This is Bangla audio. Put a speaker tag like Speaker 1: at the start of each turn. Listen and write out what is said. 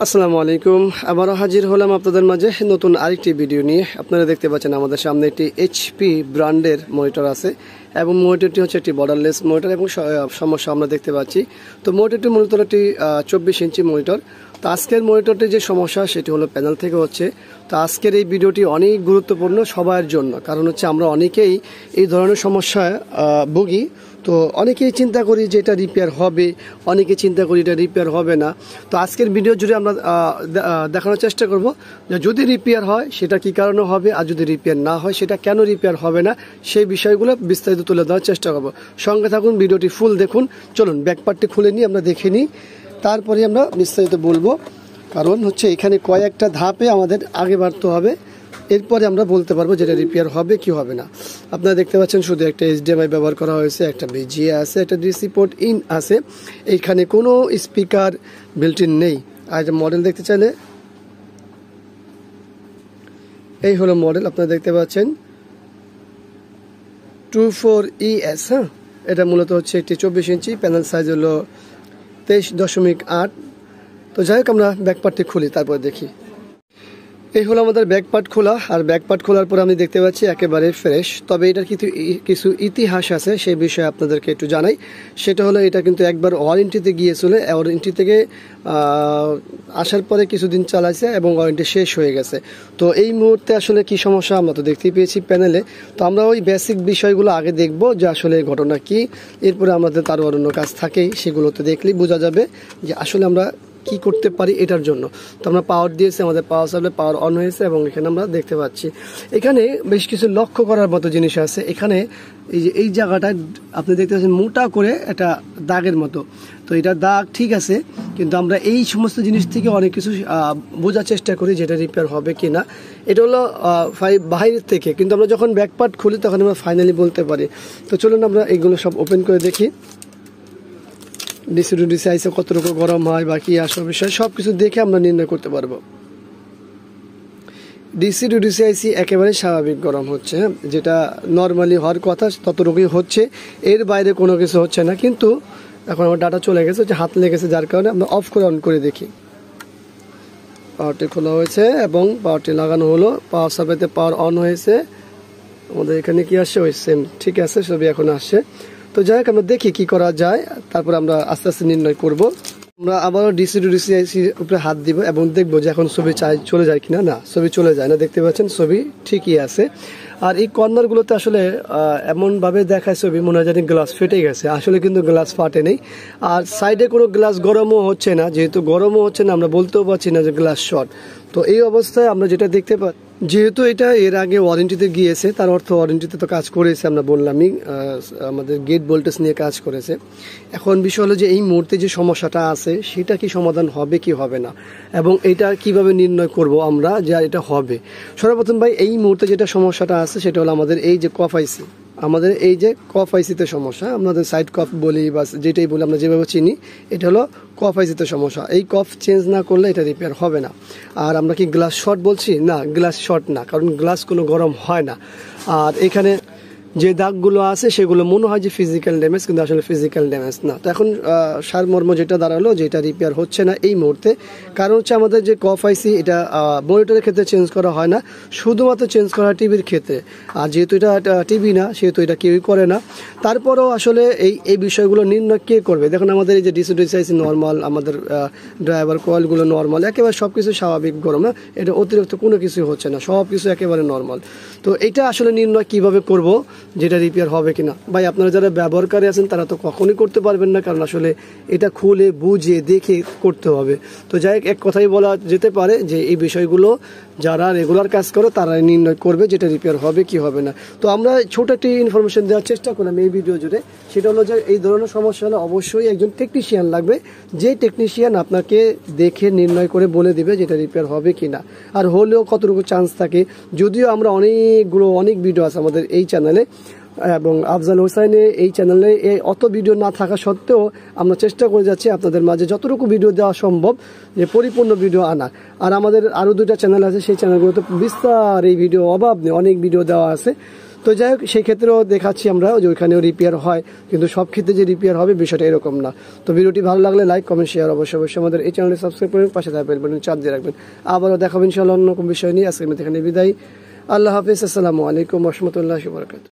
Speaker 1: আসসালামু আলাইকুম। আবারও হাজির হলাম আপনাদের মাঝে নতুন আরেকটি ভিডিও নিয়ে। আপনারা দেখতে পাচ্ছেন আমাদের সামনে একটি এইচপি ব্র্যান্ডের মনিটর আছে এবং মনিটরটি হচ্ছে একটি বর্ডারলেস মনিটর এবং সমস্যা আমরা দেখতে পাচ্ছি। তো মনিটরটি মূলত একটি 24 ইঞ্চি মনিটর। তো আজকের মনিটরটির যে সমস্যা সেটি হলো প্যানেল থেকে হচ্ছে। তো আজকের এই ভিডিওটি অনেক গুরুত্বপূর্ণ সবার জন্য, কারণ হচ্ছে আমরা অনেকেই এই ধরনের সমস্যায় ভুগি। তো অনেকেই চিন্তা করি যে এটা রিপেয়ার হবে, অনেকে চিন্তা করি এটা রিপেয়ার হবে না। তো আজকের ভিডিও জুড়ে আমরা দেখানোর চেষ্টা করব যে যদি রিপেয়ার হয় সেটা কি কারণে হবে, আর যদি রিপেয়ার না হয় সেটা কেন রিপেয়ার হবে না, সেই বিষয়গুলো বিস্তারিত তুলে দেওয়ার চেষ্টা করব। সঙ্গে থাকুন, ভিডিওটি ফুল দেখুন। চলুন ব্যাকপার্টটি খুলে নিই, আমরা দেখে নিই, তারপরে আমরা বিস্তারিত বলবো। কারণ হচ্ছে এখানে কয়েকটা ধাপে আমাদের আগে বাড়তে হবে, এরপরে আমরা বলতে পারবো যেটা রিপেয়ার হবে কি হবে না। আপনারা দেখতে পাচ্ছেন শুধু একটা HDMI ব্যবহার করা হয়েছে, একটা VGA আছে, একটা DC পোর্ট ইন আছে। এইখানে কোনো স্পিকার বিল্ট ইন নেই। আর মডেল দেখতে চাইলে এই হলো মডেল, আপনারা দেখতে পাচ্ছেন 24ES। হ্যাঁ, এটা মূলত হচ্ছে একটি 24 ইঞ্চি, প্যানেল সাইজ হলো 23.8। তো যাই হোক, আমরা ব্যাকপার্টটি খুলি তারপর দেখি। এই হলো আমাদের ব্যাকপার্ট খোলা, আর ব্যাকপার্ট খোলার পর আমি দেখতে পাচ্ছি একেবারে ফ্রেশ। তবে এটার কিছু ইতিহাস আছে, সেই বিষয়ে আপনাদেরকে একটু জানাই। সেটা হলো এটা কিন্তু একবার ওয়ারেন্টিতে গিয়েছিল, ওয়ারেন্টি থেকে আসার পরে কিছুদিন চালাইছে এবং ওয়ারেন্টি শেষ হয়ে গেছে। তো এই মুহূর্তে আসলে কি সমস্যা আমরা তো দেখতেই পেয়েছি প্যানেলে। তো আমরা ওই বেসিক বিষয়গুলো আগে দেখব যে আসলে ঘটনা কি, এরপরে আমাদের তার অন্য কাজ থাকেই, সেগুলোতে দেখলেই বোঝা যাবে যে আসলে আমরা কি করতে পারি এটার জন্য। তো আমরা পাওয়ার দিয়েছি, আমাদের পাওয়ার সাপ্লাই পাওয়ার অন হয়েছে এবং এখানে আমরা দেখতে পাচ্ছি এখানে বেশ কিছু লক্ষ্য করার মতো জিনিস আছে। এখানে এই যে এই জায়গাটা আপনি দেখতে পাচ্ছেন মোটা করে একটা দাগের মতো। তো এটা দাগ ঠিক আছে, কিন্তু আমরা এই সমস্ত জিনিস থেকে অনেক কিছু বোঝার চেষ্টা করি যেটা রিপেয়ার হবে কি না। এটা হলো বাইরের থেকে, কিন্তু আমরা যখন ব্যাকপার্ট খুলি তখন আমরা ফাইনালি বলতে পারি। তো চলুন আমরা এইগুলো সব ওপেন করে দেখি। ডিসি টু ডিসি আইসে কতটুকু গরম হয় বা কি আসল বিষয় সব কিছু দেখে আমরা নির্ণয় করতে পারবো। ডিসি টু ডিসি আইসি একেবারে স্বাভাবিক গরম হচ্ছে, যেটা নর্মালি হওয়ার কথা ততটুকুই হচ্ছে, এর বাইরে কোনো কিছু হচ্ছে না। কিন্তু এখন আমার ডাটা চলে গেছে, যে হাত লেগেছে, যার কারণে আমরা অফ করে অন করে দেখি। পাওয়ারটি খোলা হয়েছে এবং পাওয়ারটি লাগানো হলো, পাওয়ার সাপ্লাইতে পাওয়ার অন হয়েছে। আমাদের এখানে কি আসছে, ওই সেম ঠিক আছে, সবই এখন আসছে। তো যাই হোক, আমরা দেখি কি করা যায়, তারপর আমরা আস্তে আস্তে নির্ণয় করব। আমরা আবারও ডিসি টু ডিসি আইসির উপরে হাত দিব এবং দেখবো যে এখন ছবি চলে যায় কিনা। না, ছবি চলে যায় না, দেখতে পাচ্ছেন ছবি ঠিকই আছে। আর এই কর্নারগুলোতে আসলে এমনভাবে দেখায় ছবি মনে হয় যেন গ্লাস ফেটে গেছে, আসলে কিন্তু গ্লাস ফাটে নেই। আর সাইডে কোনো গ্লাস গরমও হচ্ছে না, যেহেতু গরমও হচ্ছে না আমরা বলতেও পারছি না যে গ্লাস শর্ট। তো এই অবস্থায় আমরা যেটা দেখতে পাই, যেহেতু এটা এর আগে ওয়ারেন্টিতে গিয়েছে, তার অর্থ ওয়ারেন্টিতে তো কাজ করেছে, আমরা বললামই আমাদের গেট ভোল্টেজ নিয়ে কাজ করেছে। এখন বিষয় হলো যে এই মুহূর্তে যে সমস্যাটা আছে সেটা কি সমাধান হবে কি হবে না, এবং এটা কিভাবে নির্ণয় করব আমরা যে এটা হবে। সর্বপ্রথম ভাই, এই মুহূর্তে যেটা সমস্যাটা আছে সেটা হলো আমাদের এই যে কফ আইসি, আমাদের এই যে কফ আইসিতে সমস্যা, আমাদের সাইড কফ বলি বা যেটাই বলি আমরা যেভাবে চিনি, এটা হলো কফ আইসিতে সমস্যা। এই কফ চেঞ্জ না করলে এটা রিপেয়ার হবে না। আর আমরা কি গ্লাস শর্ট বলছি? না, গ্লাস শর্ট না, কারণ গ্লাস কোনো গরম হয় না। আর এখানে যে দাগগুলো আছে সেগুলো মনে হয় যে ফিজিক্যাল ড্যামেজ, কিন্তু আসলে ফিজিক্যাল ড্যামেজ না। তো এখন সারমর্ম যেটা দাঁড়ালো যে এটা রিপেয়ার হচ্ছে না এই মুহূর্তে, কারণ হচ্ছে আমাদের যে কফ আইসি এটা মনিটরের ক্ষেত্রে চেঞ্জ করা হয় না, শুধুমাত্র চেঞ্জ করা হয় টিভির ক্ষেত্রে। আর যেহেতু এটা টিভি না, সেহেতু এটা কেউই করে না। তারপরও আসলে এই বিষয়গুলো নির্ণয় কে করবে? দেখুন, আমাদের এই যে ডিসি ডিসি আইসি নর্মাল, আমাদের ড্রাইভার কয়েলগুলো নর্মাল, একেবারে সব কিছু স্বাভাবিক গরম, না এটা অতিরিক্ত কোনো কিছু হচ্ছে না, সব কিছু একেবারে নর্মাল। তো এটা আসলে নির্ণয় কিভাবে করব যেটা রিপেয়ার হবে কিনা? ভাই, আপনারা যারা ব্যবহারকারী আছেন তারা তো কখনোই করতে পারবেন না, কারণ আসলে এটা খুলে বুঝে দেখে করতে হবে। তো যাই হোক, এক কথাই বলা যেতে পারে যে এই বিষয়গুলো যারা রেগুলার কাজ করে তারা নির্ণয় করবে যেটা রিপেয়ার হবে কি হবে না। তো আমরা ছোট একটি ইনফরমেশন দেওয়ার চেষ্টা করলাম এই ভিডিও জুড়ে, সেটা হলো যে এই ধরনের সমস্যা হলে অবশ্যই একজন টেকনিশিয়ান লাগবে, যে টেকনিশিয়ান আপনাকে দেখে নির্ণয় করে বলে দিবে যেটা রিপেয়ার হবে কি না, আর হলেও কতটুকু চান্স থাকে। যদিও আমরা অনেক ভিডিও আছে আমাদের এই চ্যানেলে, এবং আফজাল হোসাইনে এই চ্যানেলে অত ভিডিও না থাকা সত্ত্বেও আমরা চেষ্টা করে যাচ্ছি আপনাদের মাঝে যতটুকু ভিডিও দেওয়া সম্ভব যে পরিপূর্ণ ভিডিও আনা। আর আমাদের আরও 2টা চ্যানেল আছে, সেই চ্যানেলগুলোতে বিস্তার এই ভিডিও অভাব নেই, অনেক ভিডিও দেওয়া আছে। তো তো যাই হোক, সেই ক্ষেত্রেও দেখাচ্ছি আমরা যে ওইখানেও রিপেয়ার হয়, কিন্তু সব ক্ষেত্রে যে রিপেয়ার হবে বিষয়টা এরকম না। তো ভিডিওটি ভালো লাগলে লাইক, কমেন্ট, শেয়ার অবশ্যই আমাদের এই চ্যানেলটি সাবস্ক্রাইব করবেন, পাশে থাকা বেল বাটন চাপ দিয়ে রাখবেন। আবারও দেখাবেন ইনশাআল্লাহ অন্য কোনো বিষয় নিয়ে। আজকে এখানে বিদায়। আল্লাহ হাফিজ। আসসালামু আলাইকুম ওয়া রাহমাতুল্লাহি ওয়া বারাকাতুহু।